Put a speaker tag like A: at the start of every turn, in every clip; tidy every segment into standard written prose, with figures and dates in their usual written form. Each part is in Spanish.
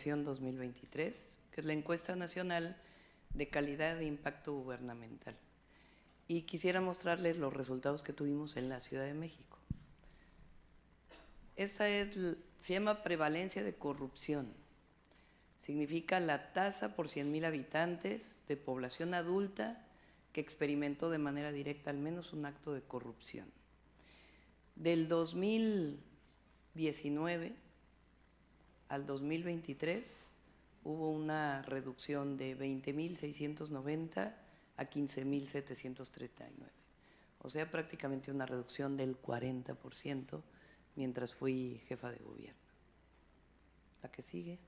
A: versión 2023, que es la encuesta nacional de calidad de impacto gubernamental. Y quisiera mostrarles los resultados que tuvimos en la Ciudad de México. Esta se llama prevalencia de corrupción. Significa la tasa por 100,000 habitantes de población adulta que experimentó de manera directa al menos un acto de corrupción. Del 2019 al 2023 hubo una reducción de 20,690 a 15,739. O sea, prácticamente una reducción del 40% mientras fui jefa de gobierno. La que sigue.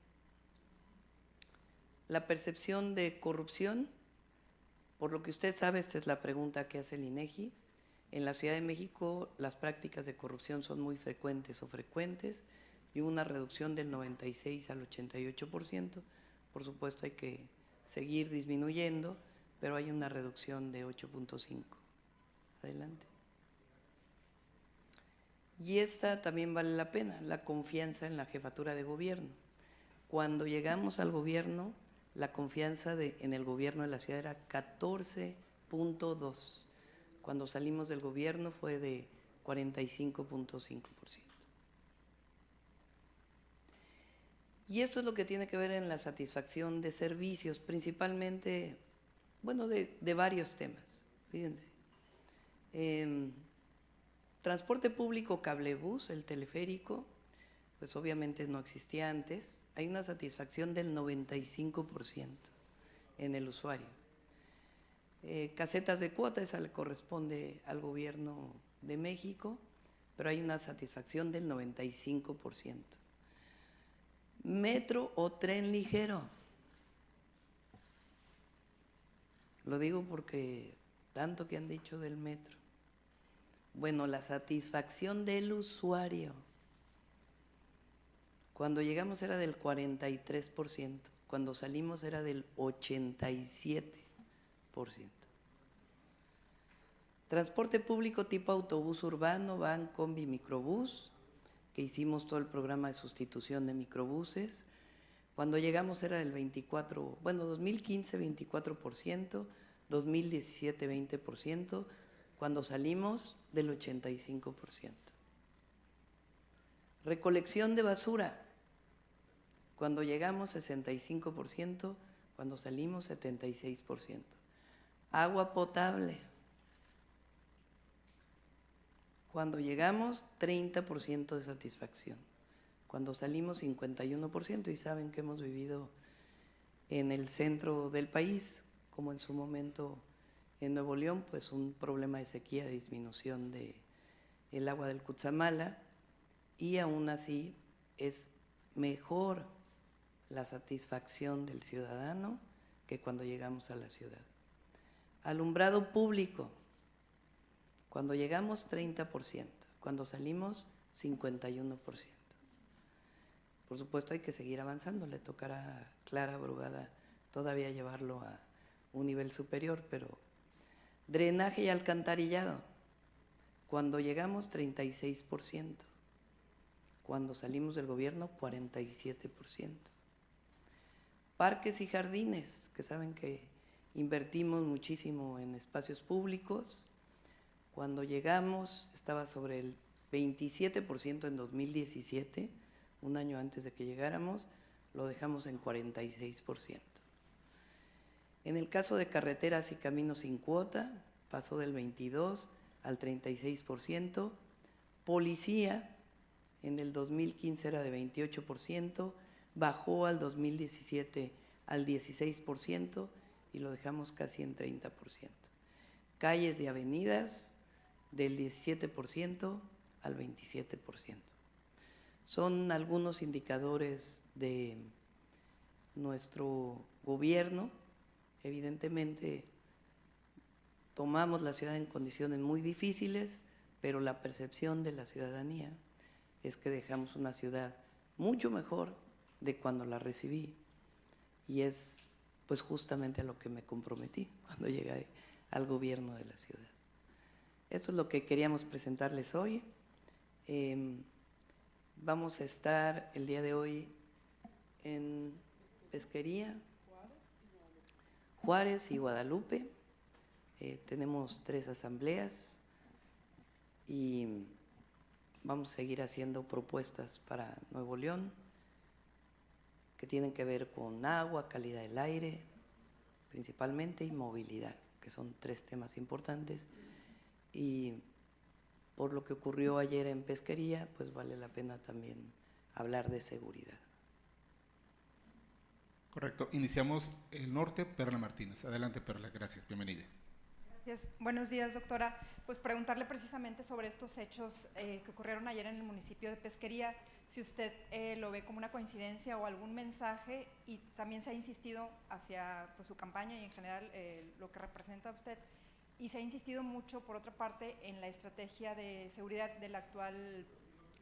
A: La percepción de corrupción, por lo que usted sabe, esta es la pregunta que hace el INEGI. En la Ciudad de México las prácticas de corrupción son muy frecuentes y hubo una reducción del 96 al 88%. Por supuesto hay que seguir disminuyendo, pero hay una reducción de 8.5. Adelante. Y esta también vale la pena, la confianza en la jefatura de gobierno. Cuando llegamos al gobierno, la confianza en el gobierno de la ciudad era 14.2. Cuando salimos del gobierno fue de 45.5%. Y esto es lo que tiene que ver en la satisfacción de servicios, principalmente, bueno, de varios temas. Fíjense. Transporte público, cablebús, el teleférico, pues obviamente no existía antes. Hay una satisfacción del 95% en el usuario. Casetas de cuota, esa le corresponde al gobierno de México, pero hay una satisfacción del 95%. Metro o tren ligero. Lo digo porque tanto que han dicho del metro. Bueno, la satisfacción del usuario. Cuando llegamos era del 43%, cuando salimos era del 87%. Transporte público tipo autobús urbano, van, combi, microbús, que hicimos todo el programa de sustitución de microbuses. Cuando llegamos era del 24%, bueno, 2015 24%, 2017 20%, cuando salimos del 85%. Recolección de basura, cuando llegamos 65%, cuando salimos 76%. Agua potable, cuando llegamos 30% de satisfacción, cuando salimos 51%, y saben que hemos vivido en el centro del país, como en su momento en Nuevo León, pues un problema de sequía, de disminución del agua del Cutzamala, y aún así es mejor la satisfacción del ciudadano que cuando llegamos a la ciudad. Alumbrado público, cuando llegamos 30%, cuando salimos 51%. Por supuesto hay que seguir avanzando, le tocará a Clara Brugada todavía llevarlo a un nivel superior, pero drenaje y alcantarillado, cuando llegamos 36%, cuando salimos del gobierno 47%. Parques y jardines, que saben que invertimos muchísimo en espacios públicos. Cuando llegamos estaba sobre el 27% en 2017, un año antes de que llegáramos, lo dejamos en 46%. En el caso de carreteras y caminos sin cuota, pasó del 22 al 36%. Policía, en el 2015 era de 28%, bajó al 2017 al 16% y lo dejamos casi en 30%. Calles y avenidas, del 17% al 27%. Son algunos indicadores de nuestro gobierno. Evidentemente tomamos la ciudad en condiciones muy difíciles, pero la percepción de la ciudadanía es que dejamos una ciudad mucho mejor de cuando la recibí, y es pues justamente a lo que me comprometí cuando llegué al gobierno de la ciudad. Esto es lo que queríamos presentarles hoy. Vamos a estar el día de hoy en Pesquería, Juárez y Guadalupe. Tenemos 3 asambleas y vamos a seguir haciendo propuestas para Nuevo León que tienen que ver con agua, calidad del aire, principalmente, y movilidad, que son 3 temas importantes. Y por lo que ocurrió ayer en Pesquería, pues vale la pena también hablar de seguridad.
B: Correcto. Iniciamos el norte, Perla Martínez. Adelante, Perla. Gracias. Bienvenida.
C: Gracias. Buenos días, doctora. Pues preguntarle precisamente sobre estos hechos que ocurrieron ayer en el municipio de Pesquería, si usted lo ve como una coincidencia o algún mensaje, y también se ha insistido hacia pues, su campaña y en general lo que representa usted, y se ha insistido mucho, por otra parte, en la estrategia de seguridad del actual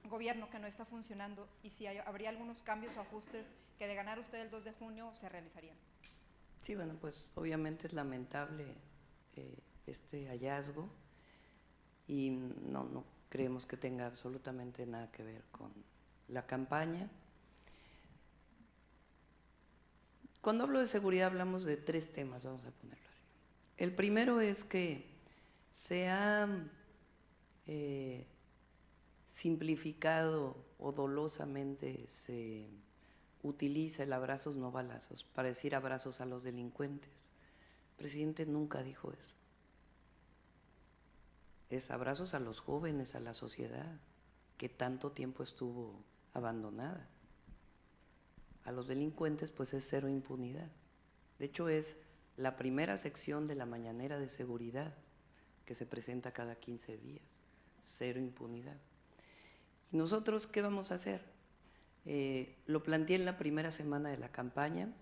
C: gobierno que no está funcionando, y si habría algunos cambios o ajustes que de ganar usted el 2 de junio se realizarían.
A: Sí, bueno, pues obviamente es lamentable este hallazgo y no creemos que tenga absolutamente nada que ver con la campaña. Cuando hablo de seguridad hablamos de 3 temas, vamos a ponerlo así. El primero es que se ha simplificado o dolosamente se utiliza el abrazos no balazos para decir abrazos a los delincuentes. El presidente nunca dijo eso. Es abrazos a los jóvenes, a la sociedad, que tanto tiempo estuvo abandonada. A los delincuentes pues es 0 impunidad. De hecho es la primera sección de la mañanera de seguridad que se presenta cada 15 días, 0 impunidad. ¿Y nosotros qué vamos a hacer? Lo planteé en la primera semana de la campaña.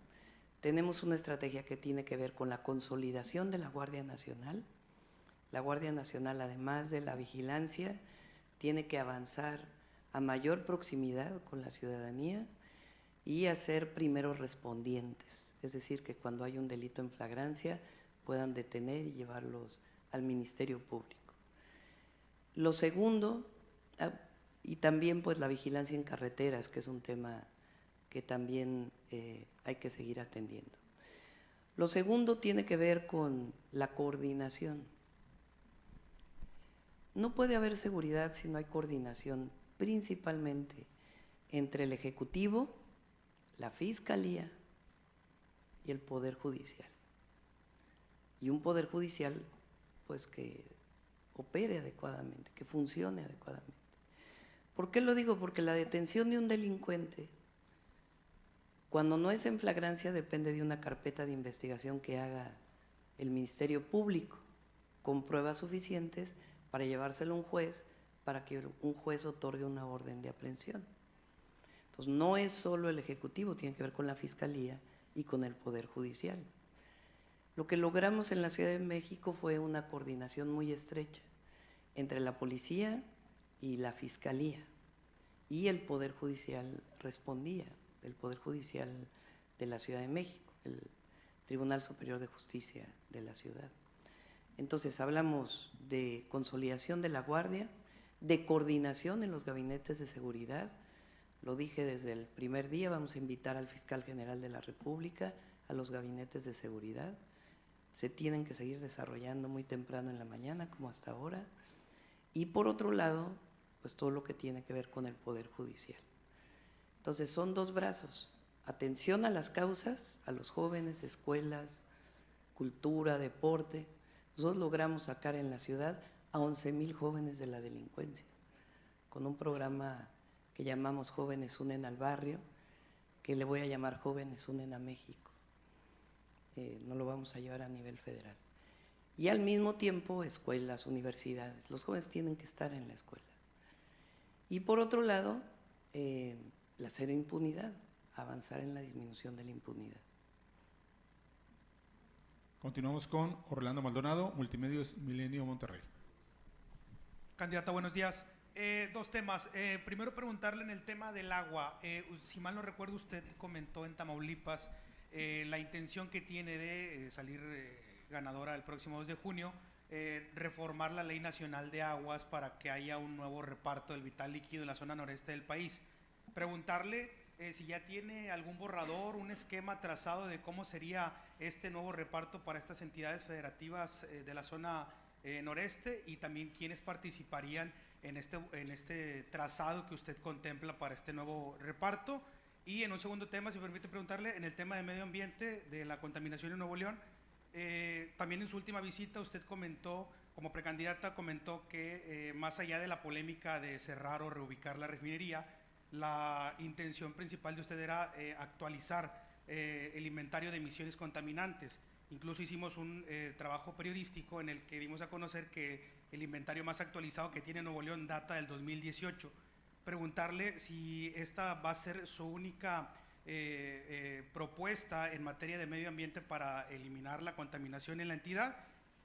A: Tenemos una estrategia que tiene que ver con la consolidación de la Guardia Nacional. La Guardia Nacional, además de la vigilancia, tiene que avanzar a mayor proximidad con la ciudadanía y a ser primeros respondientes, es decir, que cuando hay un delito en flagrancia puedan detener y llevarlos al Ministerio Público. Lo segundo, y también pues la vigilancia en carreteras, que es un tema que también hay que seguir atendiendo. Lo segundo tiene que ver con la coordinación. No puede haber seguridad si no hay coordinación, principalmente entre el Ejecutivo, la Fiscalía y el Poder Judicial. Y un Poder Judicial pues que opere adecuadamente, que funcione adecuadamente. ¿Por qué lo digo? Porque la detención de un delincuente, cuando no es en flagrancia, depende de una carpeta de investigación que haga el Ministerio Público con pruebas suficientes para llevárselo a un juez, para que un juez otorgue una orden de aprehensión. Entonces, no es solo el Ejecutivo, tiene que ver con la Fiscalía y con el Poder Judicial. Lo que logramos en la Ciudad de México fue una coordinación muy estrecha entre la policía y la Fiscalía, y el Poder Judicial respondía, el Poder Judicial de la Ciudad de México, el Tribunal Superior de Justicia de la ciudad. Entonces hablamos de consolidación de la Guardia, de coordinación en los gabinetes de seguridad. Lo dije desde el primer día, vamos a invitar al Fiscal General de la República a los gabinetes de seguridad. Se tienen que seguir desarrollando muy temprano en la mañana, como hasta ahora. Y por otro lado, pues todo lo que tiene que ver con el Poder Judicial. Entonces son 2 brazos: atención a las causas, a los jóvenes, escuelas, cultura, deporte. Nosotros logramos sacar en la ciudad a 11,000 jóvenes de la delincuencia, con un programa que llamamos Jóvenes Unen al Barrio, que le voy a llamar Jóvenes Unen a México. No lo vamos a llevar a nivel federal. Y al mismo tiempo, escuelas, universidades. Los jóvenes tienen que estar en la escuela. Y por otro lado, la 0 impunidad, avanzar en la disminución de la impunidad.
B: Continuamos con Orlando Maldonado, Multimedios Milenio Monterrey.
D: Candidata, buenos días. 2 temas. Primero preguntarle en el tema del agua. Si mal no recuerdo, usted comentó en Tamaulipas la intención que tiene de salir ganadora el próximo 2 de junio, reformar la Ley Nacional de Aguas para que haya un nuevo reparto del vital líquido en la zona noreste del país. Preguntarle si ya tiene algún borrador, un esquema trazado de cómo sería este nuevo reparto para estas entidades federativas de la zona noreste, y también quiénes participarían en este trazado que usted contempla para este nuevo reparto. Y en un segundo tema, si me permite preguntarle, en el tema de medio ambiente, de la contaminación en Nuevo León, también en su última visita usted comentó, como precandidata, comentó que más allá de la polémica de cerrar o reubicar la refinería, la intención principal de usted era actualizar el inventario de emisiones contaminantes. Incluso hicimos un trabajo periodístico en el que dimos a conocer que el inventario más actualizado que tiene Nuevo León data del 2018. Preguntarle si esta va a ser su única propuesta en materia de medio ambiente para eliminar la contaminación en la entidad,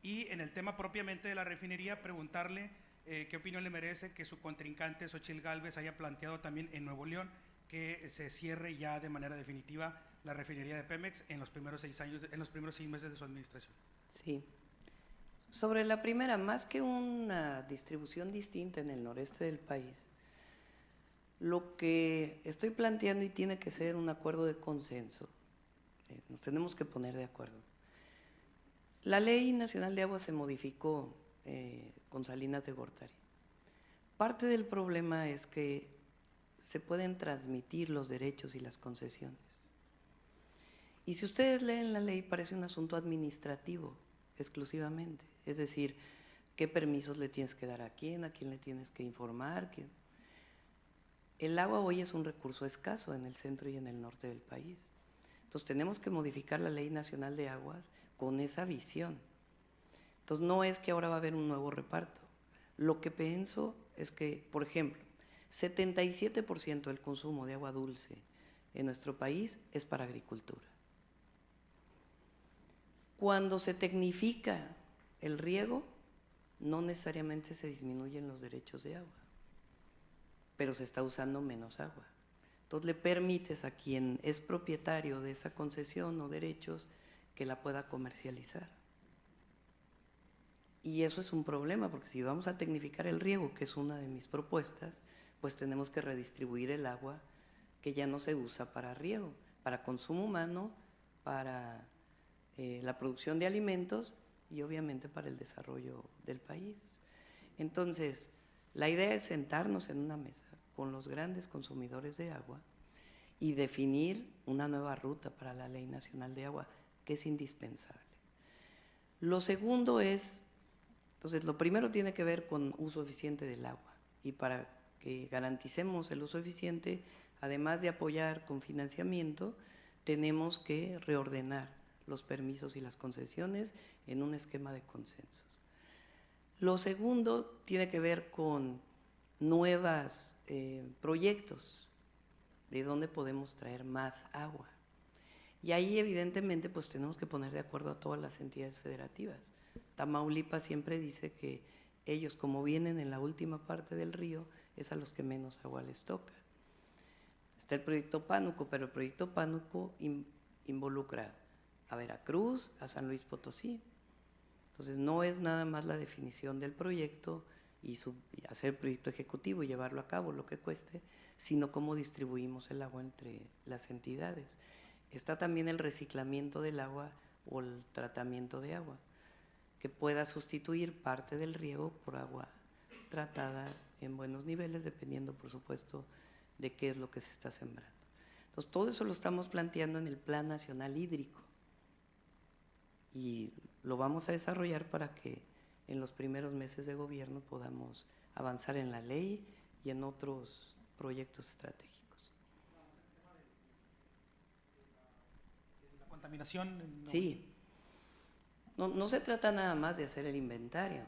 D: y en el tema propiamente de la refinería, preguntarle qué opinión le merece que su contrincante Xochitl Gálvez haya planteado también en Nuevo León que se cierre ya de manera definitiva la refinería de Pemex en los primeros 6 meses de su administración.
A: Sí. Sobre la primera, más que una distribución distinta en el noreste del país, lo que estoy planteando, y tiene que ser un acuerdo de consenso, nos tenemos que poner de acuerdo. La Ley Nacional de Agua se modificó con Salinas de Gortari. Parte del problema es que se pueden transmitir los derechos y las concesiones. Y si ustedes leen la ley, parece un asunto administrativo exclusivamente. Es decir, qué permisos le tienes que dar a quién le tienes que informar. El agua hoy es un recurso escaso en el centro y en el norte del país. Entonces tenemos que modificar la Ley Nacional de Aguas con esa visión. Entonces no es que ahora va a haber un nuevo reparto. Lo que pienso es que, por ejemplo, 77% del consumo de agua dulce en nuestro país es para agricultura. Cuando se tecnifica el riego, no necesariamente se disminuyen los derechos de agua, pero se está usando menos agua. Entonces le permites a quien es propietario de esa concesión o derechos que la pueda comercializar. Y eso es un problema, porque si vamos a tecnificar el riego, que es una de mis propuestas, pues tenemos que redistribuir el agua que ya no se usa para riego, para consumo humano, para la producción de alimentos y obviamente para el desarrollo del país. Entonces, la idea es sentarnos en una mesa con los grandes consumidores de agua y definir una nueva ruta para la Ley Nacional de Agua, que es indispensable. Lo segundo es, entonces, lo primero tiene que ver con uso eficiente del agua, y para que garanticemos el uso eficiente, además de apoyar con financiamiento, tenemos que reordenar los permisos y las concesiones en un esquema de consensos. Lo segundo tiene que ver con nuevos proyectos de dónde podemos traer más agua. Y ahí evidentemente pues tenemos que poner de acuerdo a todas las entidades federativas. Tamaulipas siempre dice que ellos, como vienen en la última parte del río, es a los que menos agua les toca. Está el proyecto Pánuco, pero el proyecto Pánuco involucra a Veracruz, a San Luis Potosí. Entonces no es nada más la definición del proyecto y hacer el proyecto ejecutivo y llevarlo a cabo, lo que cueste, sino cómo distribuimos el agua entre las entidades. Está también el reciclamiento del agua o el tratamiento de agua, que pueda sustituir parte del riego por agua tratada en buenos niveles, dependiendo, por supuesto, de qué es lo que se está sembrando. Entonces, todo eso lo estamos planteando en el Plan Nacional Hídrico y lo vamos a desarrollar para que en los primeros meses de gobierno podamos avanzar en la ley y en otros proyectos estratégicos.
D: ¿La contaminación? No.
A: Sí. No se trata nada más de hacer el inventario,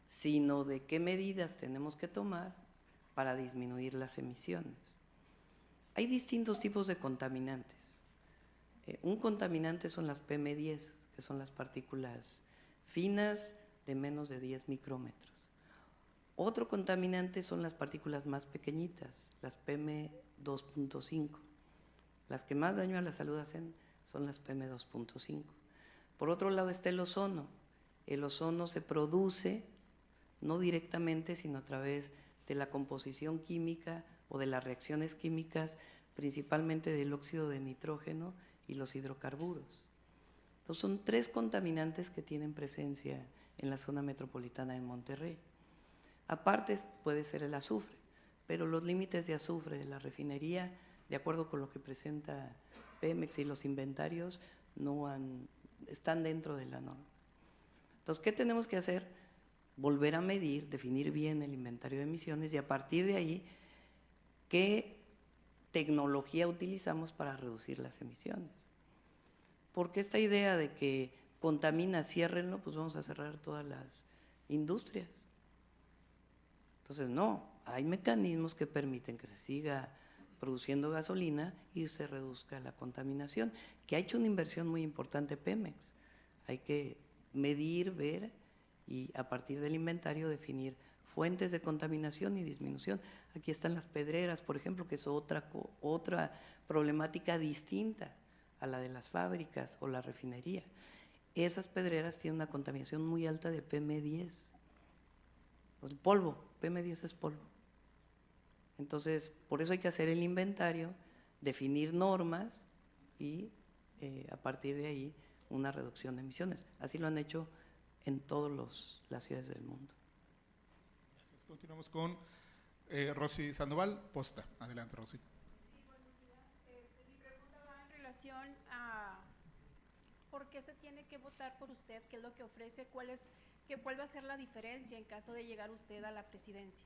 A: sino de qué medidas tenemos que tomar para disminuir las emisiones. Hay distintos tipos de contaminantes. Un contaminante son las PM10, que son las partículas finas de menos de 10 micrómetros. Otro contaminante son las partículas más pequeñitas, las PM2.5. Las que más daño a la salud hacen son las PM2.5. Por otro lado está el ozono. El ozono se produce no directamente, sino a través de la composición química o de las reacciones químicas, principalmente del óxido de nitrógeno y los hidrocarburos. Entonces, son 3 contaminantes que tienen presencia en la zona metropolitana de Monterrey. Aparte puede ser el azufre, pero los límites de azufre de la refinería, de acuerdo con lo que presenta Pemex y los inventarios, están dentro de la norma. Entonces, ¿qué tenemos que hacer? Volver a medir, definir bien el inventario de emisiones y a partir de ahí, ¿qué tecnología utilizamos para reducir las emisiones? Porque esta idea de que contamina, ciérrenlo, pues vamos a cerrar todas las industrias. Entonces, no, hay mecanismos que permiten que se siga produciendo gasolina y se reduzca la contaminación, que ha hecho una inversión muy importante Pemex. Hay que medir, ver y a partir del inventario definir fuentes de contaminación y disminución. Aquí están las pedreras, por ejemplo, que es otra problemática distinta a la de las fábricas o la refinería. Esas pedreras tienen una contaminación muy alta de PM10. El polvo, PM10 es polvo. Entonces, por eso hay que hacer el inventario, definir normas y a partir de ahí una reducción de emisiones. Así lo han hecho en todas las ciudades del mundo.
B: Gracias. Continuamos con Rosy Sandoval, Posta. Adelante, Rosy.
E: Sí, buenos días. Mi pregunta va en relación a por qué se tiene que votar por usted, qué es lo que ofrece, cuál va a ser la diferencia en caso de llegar usted a la presidencia.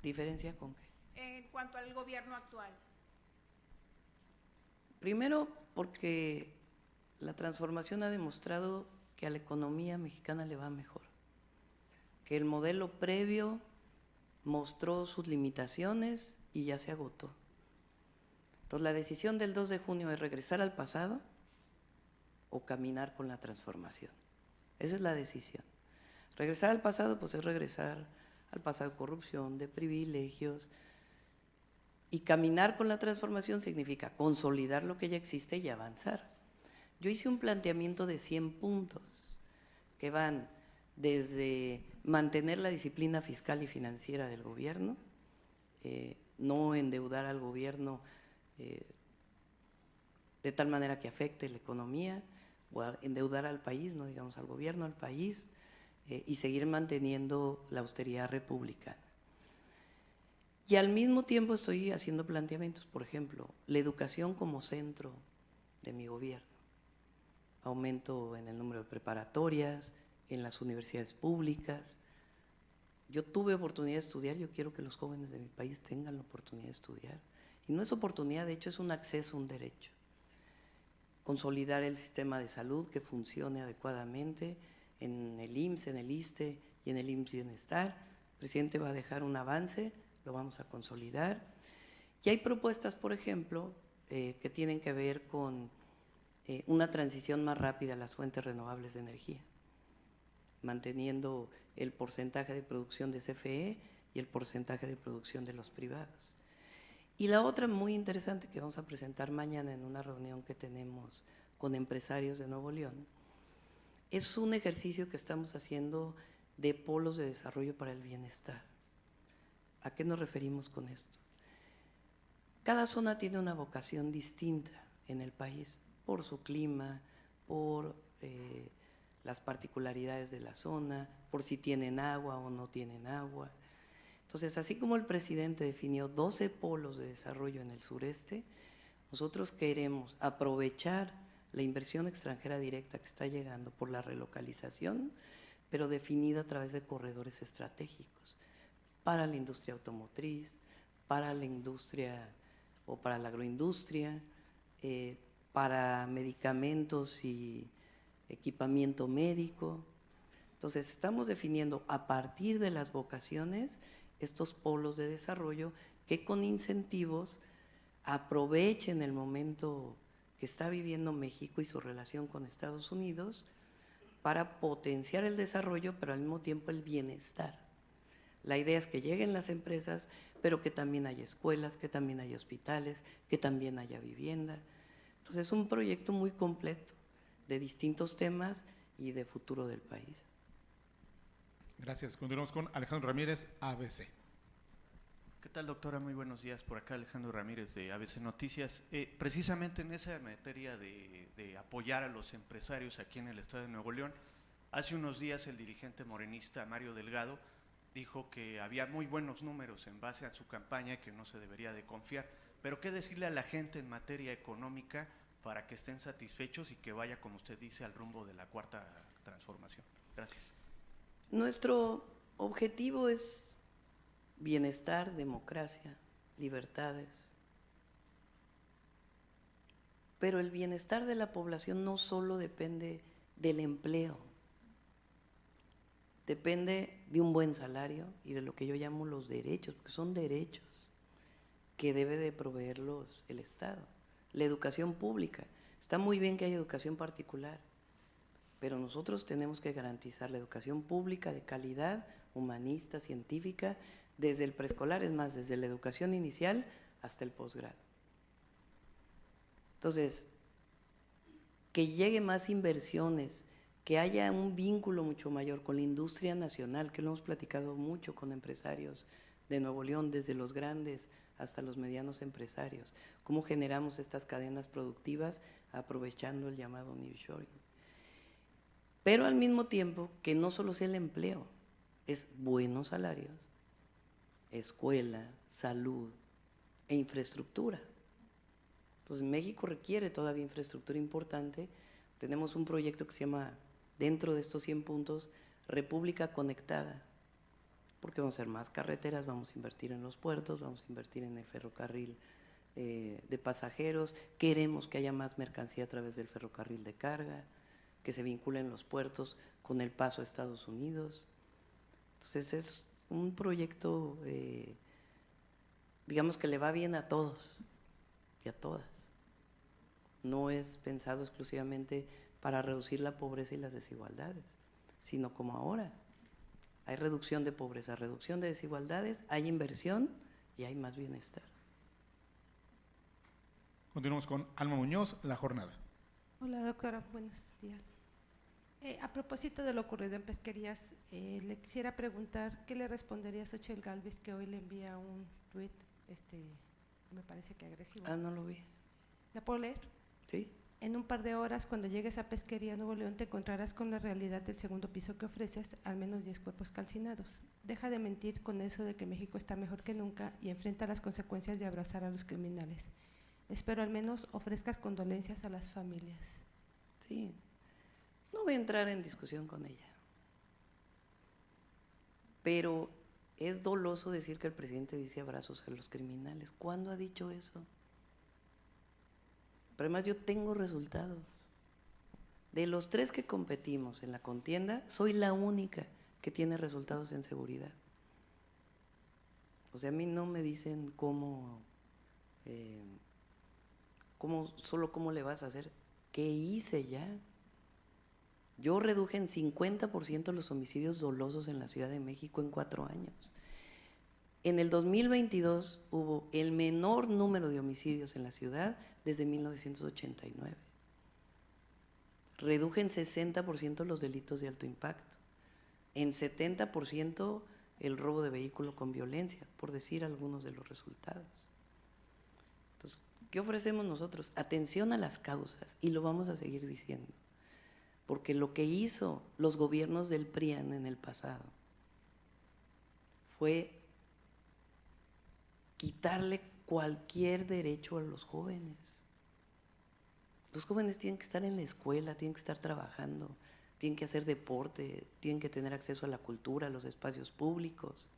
A: ¿Diferencia con qué?
E: En cuanto al gobierno actual.
A: Primero, porque la transformación ha demostrado que a la economía mexicana le va mejor, que el modelo previo mostró sus limitaciones y ya se agotó. Entonces, la decisión del 2 de junio es regresar al pasado o caminar con la transformación. Esa es la decisión. Regresar al pasado, pues es regresar al pasado de corrupción, de privilegios, y caminar con la transformación significa consolidar lo que ya existe y avanzar. Yo hice un planteamiento de 100 puntos que van desde mantener la disciplina fiscal y financiera del gobierno, no endeudar al gobierno de tal manera que afecte la economía, o endeudar al país, no digamos al gobierno, al país, y seguir manteniendo la austeridad republicana. Y al mismo tiempo estoy haciendo planteamientos, por ejemplo, la educación como centro de mi gobierno. Aumento en el número de preparatorias, en las universidades públicas. Yo tuve oportunidad de estudiar, yo quiero que los jóvenes de mi país tengan la oportunidad de estudiar. Y no es oportunidad, de hecho es un acceso, un derecho. Consolidar el sistema de salud que funcione adecuadamente en el IMSS, en el ISSSTE y en el IMSS Bienestar. El presidente va a dejar un avance, lo vamos a consolidar. Y hay propuestas, por ejemplo, que tienen que ver con una transición más rápida a las fuentes renovables de energía, manteniendo el porcentaje de producción de CFE y el porcentaje de producción de los privados. Y la otra muy interesante que vamos a presentar mañana en una reunión que tenemos con empresarios de Nuevo León, es un ejercicio que estamos haciendo de polos de desarrollo para el bienestar. ¿A qué nos referimos con esto? Cada zona tiene una vocación distinta en el país, por su clima, por las particularidades de la zona, por si tienen agua o no tienen agua. Entonces, así como el presidente definió 12 polos de desarrollo en el sureste, nosotros queremos aprovechar la inversión extranjera directa que está llegando por la relocalización, pero definida a través de corredores estratégicos para la industria automotriz, para la industria o para la agroindustria, para medicamentos y equipamiento médico. Entonces, estamos definiendo a partir de las vocaciones estos polos de desarrollo que con incentivos aprovechen el momento que está viviendo México y su relación con Estados Unidos para potenciar el desarrollo, pero al mismo tiempo el bienestar. La idea es que lleguen las empresas, pero que también haya escuelas, que también haya hospitales, que también haya vivienda. Entonces, es un proyecto muy completo de distintos temas y de futuro del país.
B: Gracias. Continuamos con Alejandro Ramírez, ABC.
F: ¿Qué tal, doctora? Muy buenos días. Por acá Alejandro Ramírez de ABC Noticias. Precisamente en esa materia de apoyar a los empresarios aquí en el estado de Nuevo León, hace unos días el dirigente morenista Mario Delgado dijo que había muy buenos números en base a su campaña y que no se debería de confiar. Pero ¿qué decirle a la gente en materia económica para que estén satisfechos y que vaya, como usted dice, al rumbo de la cuarta transformación? Gracias.
A: Nuestro objetivo es bienestar, democracia, libertades. Pero el bienestar de la población no solo depende del empleo, depende de un buen salario y de lo que yo llamo los derechos, porque son derechos que debe de proveerlos el Estado. La educación pública, está muy bien que haya educación particular, pero nosotros tenemos que garantizar la educación pública de calidad, humanista, científica, desde el preescolar, es más, desde la educación inicial hasta el posgrado. Entonces, que llegue más inversiones, que haya un vínculo mucho mayor con la industria nacional, que lo hemos platicado mucho con empresarios de Nuevo León, desde los grandes hasta los medianos empresarios, cómo generamos estas cadenas productivas aprovechando el llamado nearshoring. Pero al mismo tiempo que no solo sea el empleo, es buenos salarios, escuela, salud e infraestructura. Entonces México requiere todavía infraestructura importante. Tenemos un proyecto que se llama, dentro de estos 100 puntos, República Conectada, porque vamos a hacer más carreteras, vamos a invertir en los puertos, vamos a invertir en el ferrocarril de pasajeros, queremos que haya más mercancía a través del ferrocarril de carga, que se vinculen los puertos con el paso a Estados Unidos. Entonces es un proyecto, digamos que le va bien a todos y a todas. No es pensado exclusivamente para reducir la pobreza y las desigualdades, sino como ahora. Hay reducción de pobreza, reducción de desigualdades, hay inversión y hay más bienestar.
B: Continuamos con Alma Muñoz, La Jornada.
G: Hola, doctora, buenos días. A propósito de lo ocurrido en Pesquerías, le quisiera preguntar qué le respondería a Xochitl Gálvez, que hoy le envía un tuit, me parece que agresivo.
A: Ah, no lo vi.
G: ¿La puedo leer?
A: ¿Sí?
G: En un par de horas, cuando llegues a Pesquería Nuevo León, te encontrarás con la realidad del segundo piso que ofreces, al menos 10 cuerpos calcinados. Deja de mentir con eso de que México está mejor que nunca y enfrenta las consecuencias de abrazar a los criminales. Espero al menos ofrezcas condolencias a las familias.
A: Sí. No voy a entrar en discusión con ella. Pero es doloso decir que el presidente dice abrazos a los criminales. ¿Cuándo ha dicho eso? Pero además yo tengo resultados. De los 3 que competimos en la contienda, soy la única que tiene resultados en seguridad. O sea, a mí no me dicen solo cómo le vas a hacer. ¿Qué hice ya? Yo reduje en 50% los homicidios dolosos en la Ciudad de México en 4 años. En el 2022 hubo el menor número de homicidios en la ciudad desde 1989. Reduje en 60% los delitos de alto impacto, en 70% el robo de vehículo con violencia, por decir algunos de los resultados. Entonces, ¿qué ofrecemos nosotros? Atención a las causas, y lo vamos a seguir diciendo, porque lo que hizo los gobiernos del PRIAN en el pasado fue quitarle cualquier derecho a los jóvenes. Los jóvenes tienen que estar en la escuela, tienen que estar trabajando, tienen que hacer deporte, tienen que tener acceso a la cultura, a los espacios públicos.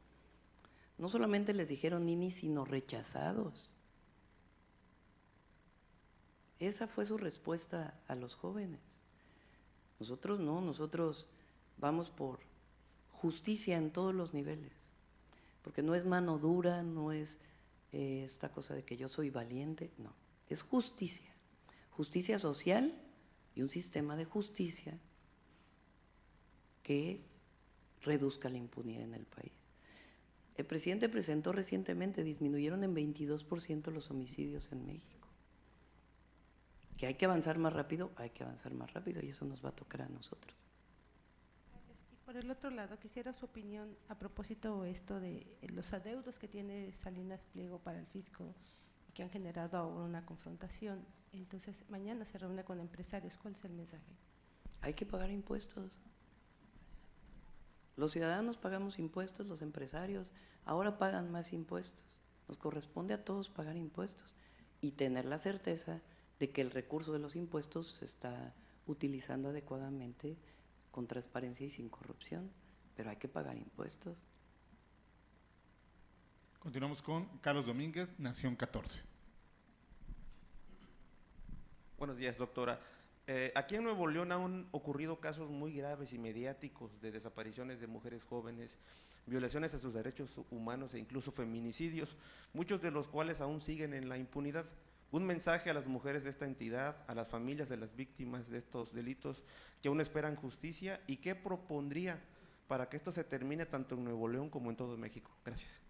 A: No solamente les dijeron ninis, sino rechazados. Esa fue su respuesta a los jóvenes. Nosotros no, nosotros vamos por justicia en todos los niveles, porque no es mano dura, no es esta cosa de que yo soy valiente, no, es justicia, justicia social y un sistema de justicia que reduzca la impunidad en el país. El presidente presentó recientemente, disminuyeron en 22% los homicidios en México. Que hay que avanzar más rápido, hay que avanzar más rápido y eso nos va a tocar a nosotros.
G: Gracias. Y Por el otro lado, quisiera su opinión a propósito esto de los adeudos que tiene Salinas Pliego para el fisco y que han generado ahora una confrontación. Entonces, mañana se reúne con empresarios. ¿Cuál es el mensaje?
A: Hay que pagar impuestos. Los ciudadanos pagamos impuestos, los empresarios ahora pagan más impuestos. Nos corresponde a todos pagar impuestos y tener la certeza de que el recurso de los impuestos se está utilizando adecuadamente, con transparencia y sin corrupción, pero hay que pagar impuestos.
B: Continuamos con Carlos Domínguez, Nación 14.
H: Buenos días, doctora. Aquí en Nuevo León han ocurrido casos muy graves y mediáticos de desapariciones de mujeres jóvenes, violaciones a sus derechos humanos e incluso feminicidios, muchos de los cuales aún siguen en la impunidad. Un mensaje a las mujeres de esta entidad, a las familias de las víctimas de estos delitos que aún esperan justicia, y qué propondría para que esto se termine tanto en Nuevo León como en todo México. Gracias.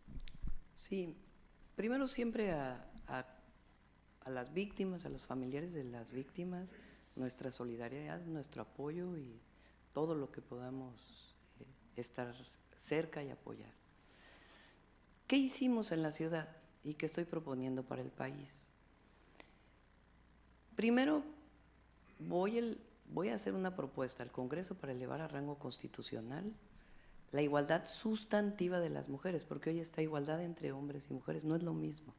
A: Sí, primero siempre a las víctimas, a los familiares de las víctimas, nuestra solidaridad, nuestro apoyo y todo lo que podamos estar cerca y apoyar. ¿Qué hicimos en la ciudad y qué estoy proponiendo para el país? Primero, voy a hacer una propuesta al Congreso para elevar a rango constitucional la igualdad sustantiva de las mujeres, porque hoy está igualdad entre hombres y mujeres, no es lo mismo.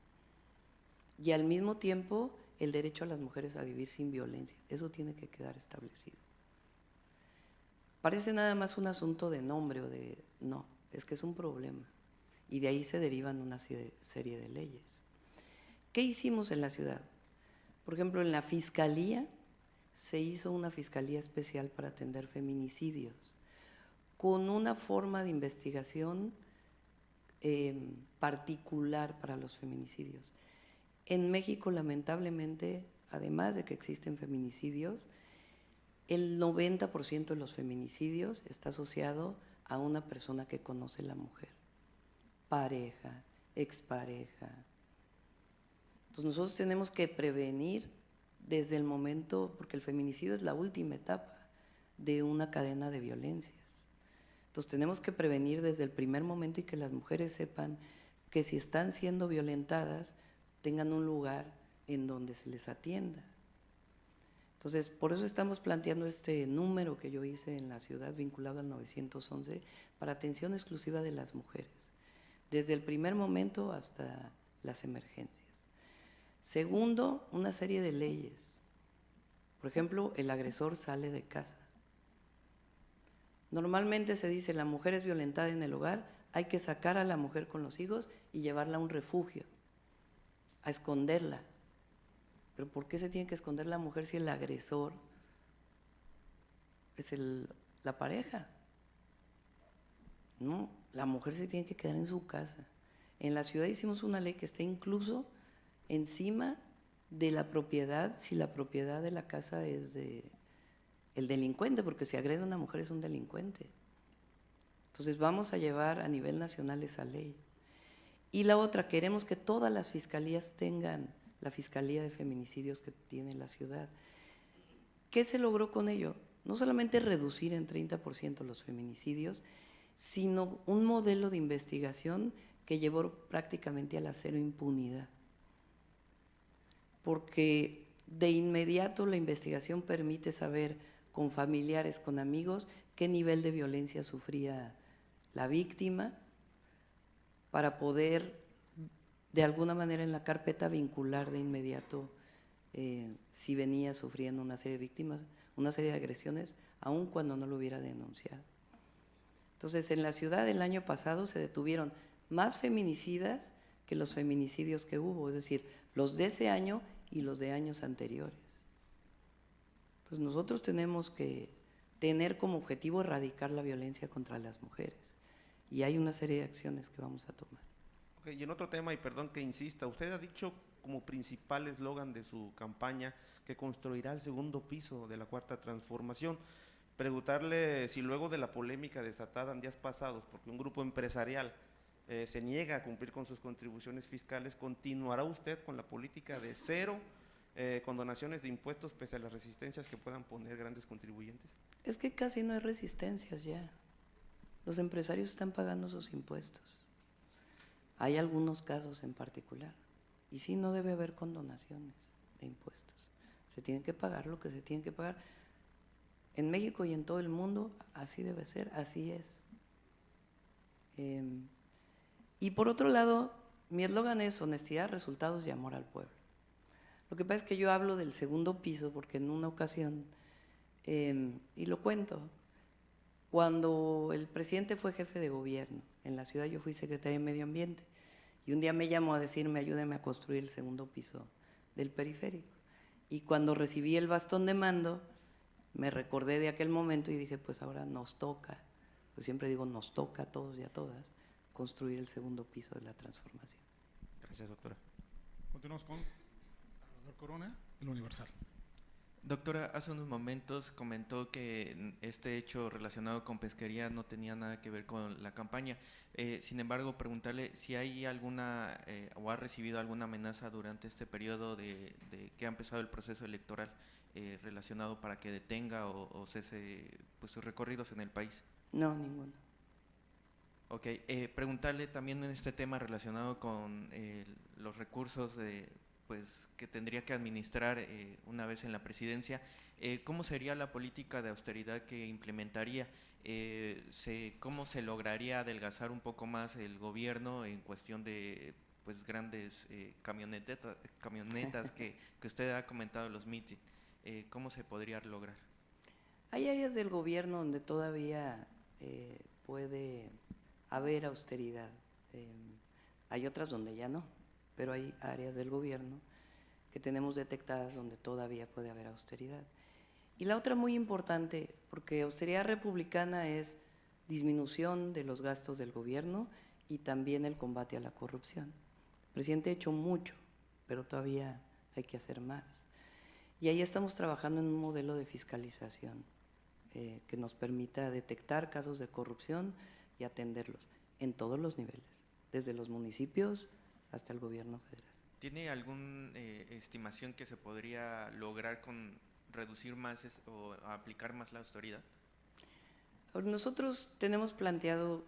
A: Y al mismo tiempo, el derecho a las mujeres a vivir sin violencia, eso tiene que quedar establecido. Parece nada más un asunto de nombre o de… no, es que es un problema, y de ahí se derivan una serie de leyes. ¿Qué hicimos en la ciudad? Por ejemplo, en la Fiscalía se hizo una Fiscalía especial para atender feminicidios, con una forma de investigación particular para los feminicidios. En México, lamentablemente, además de que existen feminicidios, el 90% de los feminicidios está asociado a una persona que conoce a la mujer, pareja, expareja. Entonces nosotros tenemos que prevenir desde el momento, porque el feminicidio es la última etapa de una cadena de violencias. Entonces tenemos que prevenir desde el primer momento y que las mujeres sepan que si están siendo violentadas, tengan un lugar en donde se les atienda. Entonces, por eso estamos planteando este número que yo hice en la ciudad vinculado al 911 para atención exclusiva de las mujeres, desde el primer momento hasta las emergencias. Segundo, una serie de leyes. Por ejemplo, el agresor sale de casa. Normalmente se dice, la mujer es violentada en el hogar, hay que sacar a la mujer con los hijos y llevarla a un refugio, a esconderla. ¿Pero por qué se tiene que esconder la mujer si el agresor es la pareja? No, la mujer se tiene que quedar en su casa. En la ciudad hicimos una ley que está incluso encima de la propiedad, si la propiedad de la casa es de el delincuente, porque si agrede a una mujer es un delincuente. Entonces vamos a llevar a nivel nacional esa ley. Y la otra, queremos que todas las fiscalías tengan la Fiscalía de Feminicidios que tiene la ciudad. ¿Qué se logró con ello? No solamente reducir en 30% los feminicidios, sino un modelo de investigación que llevó prácticamente a la cero impunidad. Porque de inmediato la investigación permite saber con familiares, con amigos, qué nivel de violencia sufría la víctima, para poder de alguna manera en la carpeta vincular de inmediato si venía sufriendo una serie de víctimas, una serie de agresiones, aun cuando no lo hubiera denunciado. Entonces, en la ciudad el año pasado se detuvieron más feminicidas que los feminicidios que hubo, es decir, los de ese año y los de años anteriores. Entonces, nosotros tenemos que tener como objetivo erradicar la violencia contra las mujeres, y hay una serie de acciones que vamos a tomar.
H: Okay, y en otro tema, y perdón que insista, usted ha dicho como principal eslogan de su campaña que construirá el segundo piso de la Cuarta Transformación. Preguntarle si luego de la polémica desatada en días pasados, porque un grupo empresarial se niega a cumplir con sus contribuciones fiscales, ¿continuará usted con la política de cero condonaciones de impuestos pese a las resistencias que puedan poner grandes contribuyentes?
A: Es que casi no hay resistencias ya. Los empresarios están pagando sus impuestos. Hay algunos casos en particular. Y sí, no debe haber condonaciones de impuestos. Se tiene que pagar lo que se tiene que pagar. En México y en todo el mundo así debe ser, así es. Y por otro lado, mi eslogan es honestidad, resultados y amor al pueblo. Lo que pasa es que yo hablo del segundo piso porque en una ocasión, y lo cuento, cuando el presidente fue jefe de gobierno en la ciudad, yo fui secretaria de Medio Ambiente, y un día me llamó a decirme, ayúdeme a construir el segundo piso del periférico. Y cuando recibí el bastón de mando, me recordé de aquel momento y dije, pues ahora nos toca, pues siempre digo, nos toca a todos y a todas, construir el segundo piso de la transformación.
H: Gracias, doctora.
B: Continuamos con Salvador Corona, El Universal.
I: Doctora, hace unos momentos comentó que este hecho relacionado con pesquería no tenía nada que ver con la campaña. Sin embargo, preguntarle si hay alguna o ha recibido alguna amenaza durante este periodo de que ha empezado el proceso electoral relacionado para que detenga o cese pues, sus recorridos en el país.
A: No, ninguno.
I: Ok, preguntarle también en este tema relacionado con los recursos pues, que tendría que administrar una vez en la presidencia, ¿cómo sería la política de austeridad que implementaría? ¿Cómo se lograría adelgazar un poco más el gobierno en cuestión de pues, grandes camionetas que usted ha comentado en los mítines? ¿Cómo se podría lograr?
A: Hay áreas del gobierno donde todavía puede haber austeridad. Hay otras donde ya no, pero hay áreas del gobierno que tenemos detectadas donde todavía puede haber austeridad. Y la otra muy importante, porque austeridad republicana es disminución de los gastos del gobierno y también el combate a la corrupción. El presidente ha hecho mucho, pero todavía hay que hacer más. Y ahí estamos trabajando en un modelo de fiscalización que nos permita detectar casos de corrupción y atenderlos en todos los niveles, desde los municipios hasta el gobierno federal.
I: ¿Tiene alguna estimación que se podría lograr con reducir más o aplicar más la austeridad?
A: Nosotros tenemos planteado,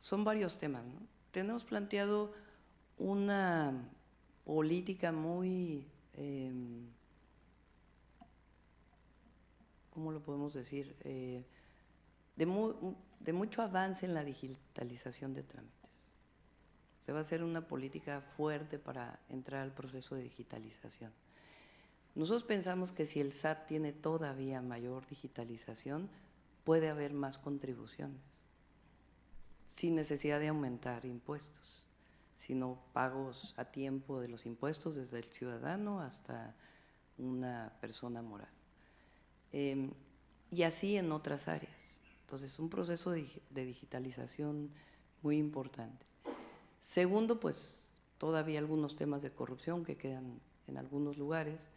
A: son varios temas, ¿no? Tenemos planteado una política muy, ¿cómo lo podemos decir? De mucho avance en la digitalización de trámites. Se va a hacer una política fuerte para entrar al proceso de digitalización. Nosotros pensamos que si el SAT tiene todavía mayor digitalización, puede haber más contribuciones, sin necesidad de aumentar impuestos, sino pagos a tiempo de los impuestos desde el ciudadano hasta una persona moral. Y así en otras áreas. Entonces, un proceso de digitalización muy importante. Segundo, pues todavía algunos temas de corrupción que quedan en algunos lugares.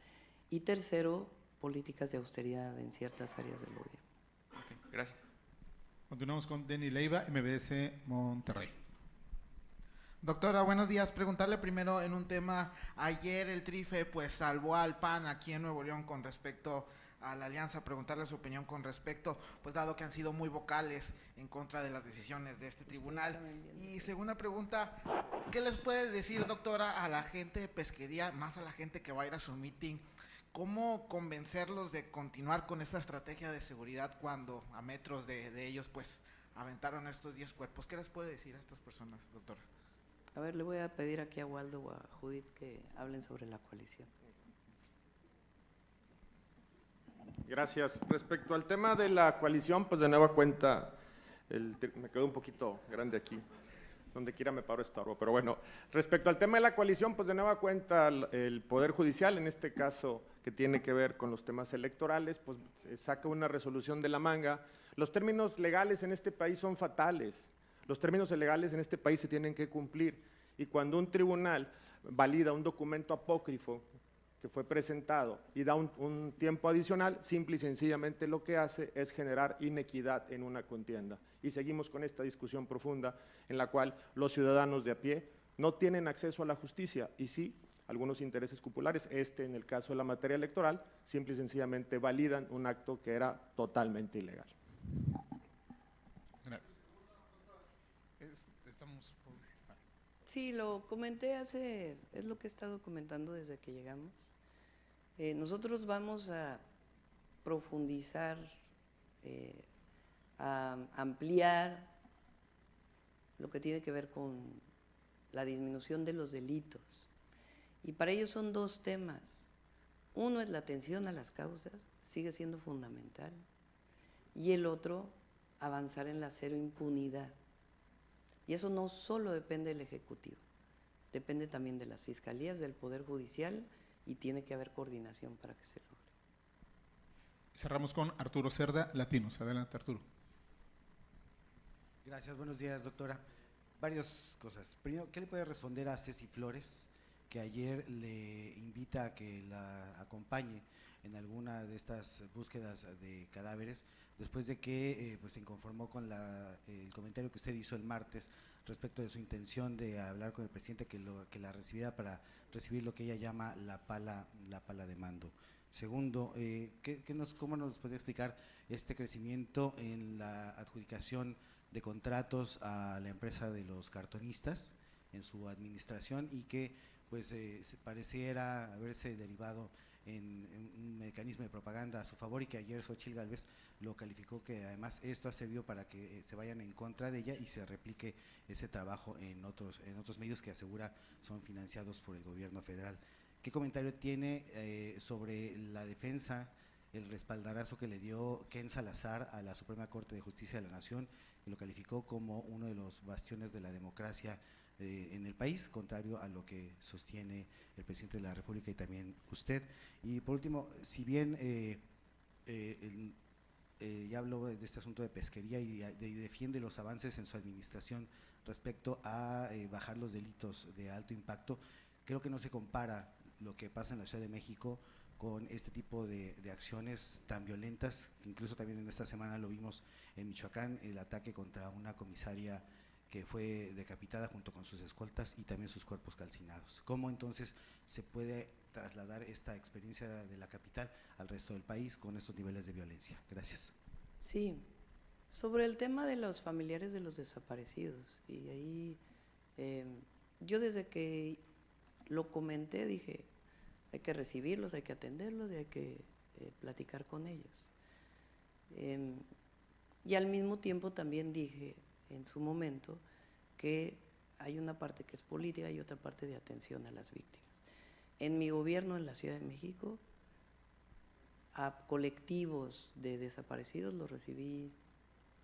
A: Y tercero, políticas de austeridad en ciertas áreas del gobierno.
I: Okay, gracias.
B: Continuamos con Denny Leiva, MBS Monterrey. Doctora, buenos días. Preguntarle primero en un tema, ayer el TRIFE pues salvó al PAN aquí en Nuevo León con respecto a la alianza, preguntarle su opinión con respecto, pues dado que han sido muy vocales en contra de las decisiones de este tribunal. Y segunda pregunta, ¿qué les puede decir, doctora, a la gente de pesquería, más a la gente que va a ir a su meeting? ¿Cómo convencerlos de continuar con esta estrategia de seguridad cuando a metros de ellos pues aventaron estos 10 cuerpos? ¿Qué les puede decir a estas personas, doctora?
A: A ver, le voy a pedir aquí a Waldo o a Judith que hablen sobre la coalición.
J: Gracias. Respecto al tema de la coalición, pues de nueva cuenta, me quedó un poquito grande aquí, donde quiera me paro estorbo, pero bueno, respecto al tema de la coalición, pues de nueva cuenta el Poder Judicial, en este caso que tiene que ver con los temas electorales, pues saca una resolución de la manga. Los términos legales en este país son fatales, los términos legales en este país se tienen que cumplir, y cuando un tribunal valida un documento apócrifo que fue presentado y da un tiempo adicional, simple y sencillamente lo que hace es generar inequidad en una contienda. Y seguimos con esta discusión profunda en la cual los ciudadanos de a pie no tienen acceso a la justicia y sí algunos intereses populares, en el caso de la materia electoral, simple y sencillamente validan un acto que era totalmente ilegal.
B: estamos
A: Sí, lo comenté es lo que he estado comentando desde que llegamos. Nosotros vamos a profundizar, a ampliar lo que tiene que ver con la disminución de los delitos. Y para ello son dos temas. Uno es la atención a las causas, sigue siendo fundamental. Y el otro, avanzar en la cero impunidad. Y eso no solo depende del Ejecutivo, depende también de las fiscalías, del Poder Judicial, y tiene que haber coordinación para que se logre.
B: Cerramos con Arturo Cerda, Latinos. Adelante, Arturo.
K: Gracias, buenos días, doctora. Varias cosas. Primero, ¿qué le puede responder a Ceci Flores, que ayer le invita a que la acompañe en alguna de estas búsquedas de cadáveres, después de que pues se inconformó con el comentario que usted hizo el martes respecto de su intención de hablar con el presidente, que la recibiera para recibir lo que ella llama la pala de mando? Segundo, ¿cómo nos puede explicar este crecimiento en la adjudicación de contratos a la empresa de los cartonistas en su administración y que pues pareciera haberse derivado en un mecanismo de propaganda a su favor, y que ayer Xóchitl Gálvez lo calificó que además esto ha servido para que se vayan en contra de ella y se replique ese trabajo en otros medios que asegura son financiados por el gobierno federal? ¿Qué comentario tiene sobre la defensa, el respaldarazo que le dio Ken Salazar a la Suprema Corte de Justicia de la Nación, que lo calificó como uno de los bastiones de la democracia en el país, contrario a lo que sostiene el presidente de la República y también usted? Y por último, si bien ya habló de este asunto de pesquería y defiende los avances en su administración respecto a bajar los delitos de alto impacto, creo que no se compara lo que pasa en la Ciudad de México con este tipo de acciones tan violentas. Incluso también en esta semana lo vimos en Michoacán, el ataque contra una comisaria que fue decapitada junto con sus escoltas y también sus cuerpos calcinados. ¿Cómo entonces se puede trasladar esta experiencia de la capital al resto del país con estos niveles de violencia? Gracias.
A: Sí, sobre el tema de los familiares de los desaparecidos, y ahí yo desde que lo comenté dije, hay que recibirlos, hay que atenderlos y hay que platicar con ellos. Y al mismo tiempo también dije en su momento que hay una parte que es política y otra parte de atención a las víctimas. En mi gobierno en la Ciudad de México, a colectivos de desaparecidos los recibí,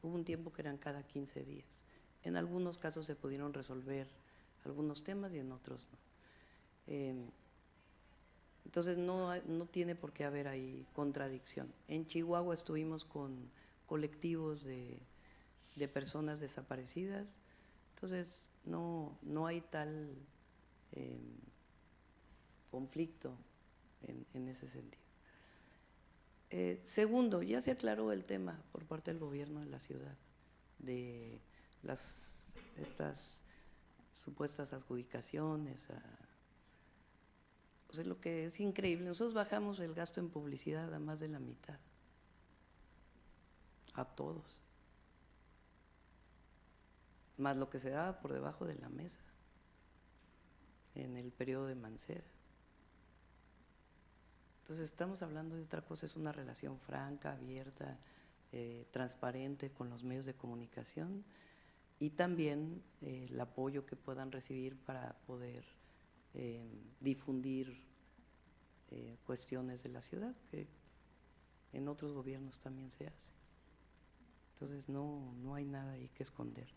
A: hubo un tiempo que eran cada 15 días. En algunos casos se pudieron resolver algunos temas y en otros no. Entonces no tiene por qué haber ahí contradicción. En Chihuahua estuvimos con colectivos de personas desaparecidas, entonces no hay tal conflicto en ese sentido. Segundo, ya se aclaró el tema por parte del gobierno de la ciudad de estas supuestas adjudicaciones o sea, lo que es increíble, nosotros bajamos el gasto en publicidad a más de la mitad, a todos, más lo que se daba por debajo de la mesa en el periodo de Mancera. Entonces estamos hablando de otra cosa, es una relación franca, abierta, transparente con los medios de comunicación y también el apoyo que puedan recibir para poder difundir cuestiones de la ciudad, que en otros gobiernos también se hace. Entonces no hay nada ahí que esconder.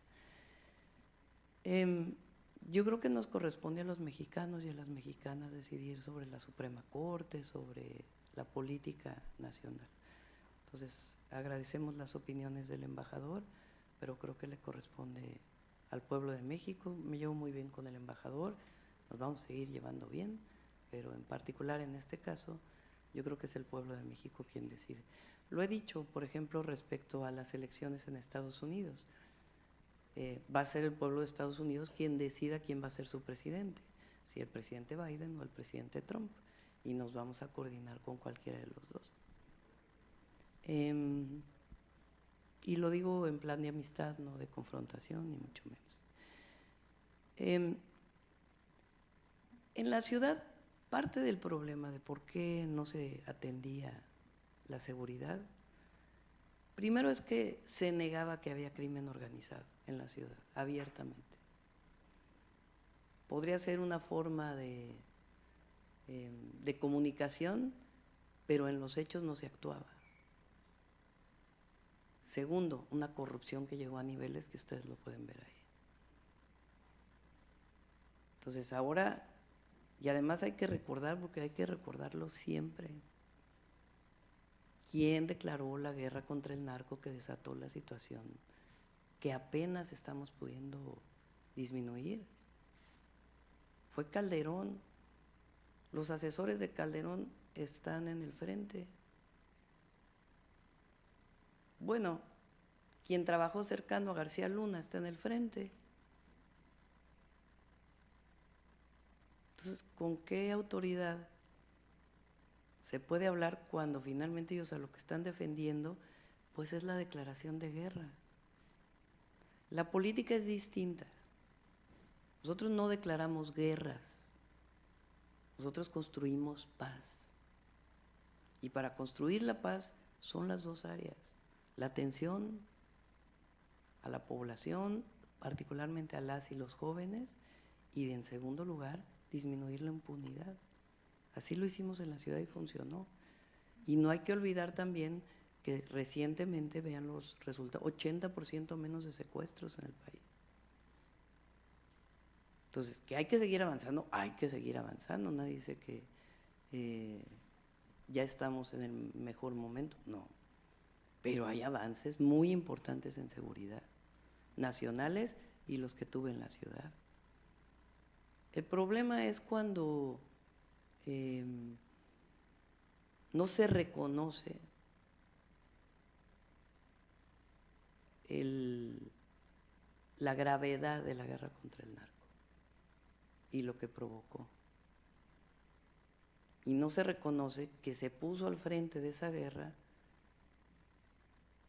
A: Yo creo que nos corresponde a los mexicanos y a las mexicanas decidir sobre la Suprema Corte, sobre la política nacional. Entonces agradecemos las opiniones del embajador, pero creo que le corresponde al pueblo de México. Me llevo muy bien con el embajador, nos vamos a seguir llevando bien, pero en particular en este caso yo creo que es el pueblo de México quien decide. Lo he dicho, por ejemplo, respecto a las elecciones en Estados Unidos. Va a ser el pueblo de Estados Unidos quien decida quién va a ser su presidente, si el presidente Biden o el presidente Trump, y nos vamos a coordinar con cualquiera de los dos. Y lo digo en plan de amistad, no de confrontación, ni mucho menos. En la ciudad, parte del problema de por qué no se atendía la seguridad, primero es que se negaba que había crimen organizado en la ciudad, abiertamente. Podría ser una forma de comunicación, pero en los hechos no se actuaba. Segundo, una corrupción que llegó a niveles que ustedes lo pueden ver ahí. Entonces ahora, y además hay que recordar, porque hay que recordarlo siempre, ¿quién declaró la guerra contra el narco que desató la situación que apenas estamos pudiendo disminuir? Fue Calderón. Los asesores de Calderón están en el frente. Bueno, quien trabajó cercano a García Luna está en el frente. Entonces, ¿con qué autoridad se puede hablar cuando finalmente ellos a lo que están defendiendo, pues es la declaración de guerra? La política es distinta. Nosotros no declaramos guerras, nosotros construimos paz. Y para construir la paz son las dos áreas: la atención a la población, particularmente a las y los jóvenes, y en segundo lugar, disminuir la impunidad. Así lo hicimos en la ciudad y funcionó. Y no hay que olvidar también que recientemente, vean los resultados, 80% menos de secuestros en el país. Entonces, que hay que seguir avanzando, hay que seguir avanzando. Nadie dice que ya estamos en el mejor momento, no. Pero hay avances muy importantes en seguridad, nacionales y los que tuve en la ciudad. El problema es cuando no se reconoce la gravedad de la guerra contra el narco y lo que provocó. Y no se reconoce que se puso al frente de esa guerra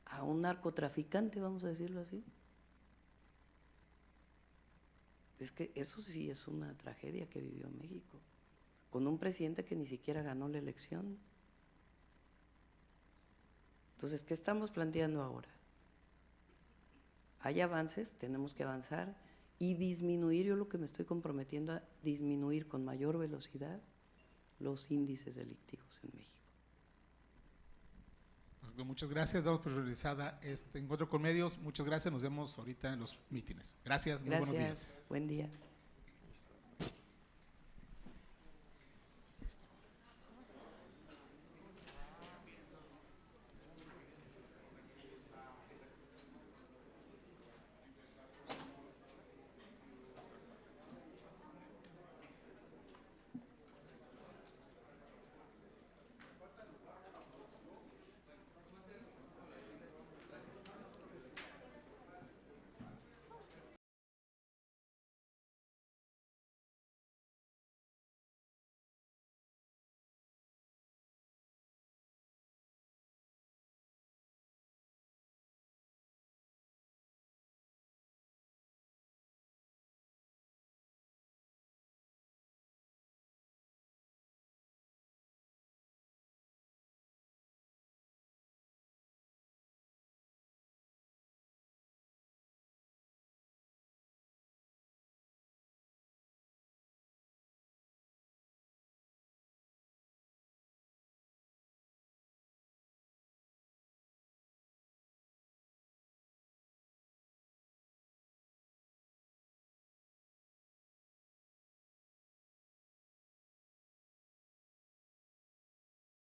A: a un narcotraficante, vamos a decirlo así. Es que eso sí es una tragedia que vivió México, con un presidente que ni siquiera ganó la elección. Entonces, ¿qué estamos planteando ahora? Hay avances, tenemos que avanzar y disminuir, yo lo que me estoy comprometiendo a disminuir con mayor velocidad los índices delictivos en México.
B: Muchas gracias, damos por realizada este encuentro con medios. Muchas gracias, nos vemos ahorita en los mítines. Gracias, muy buenos días.
A: Buen día.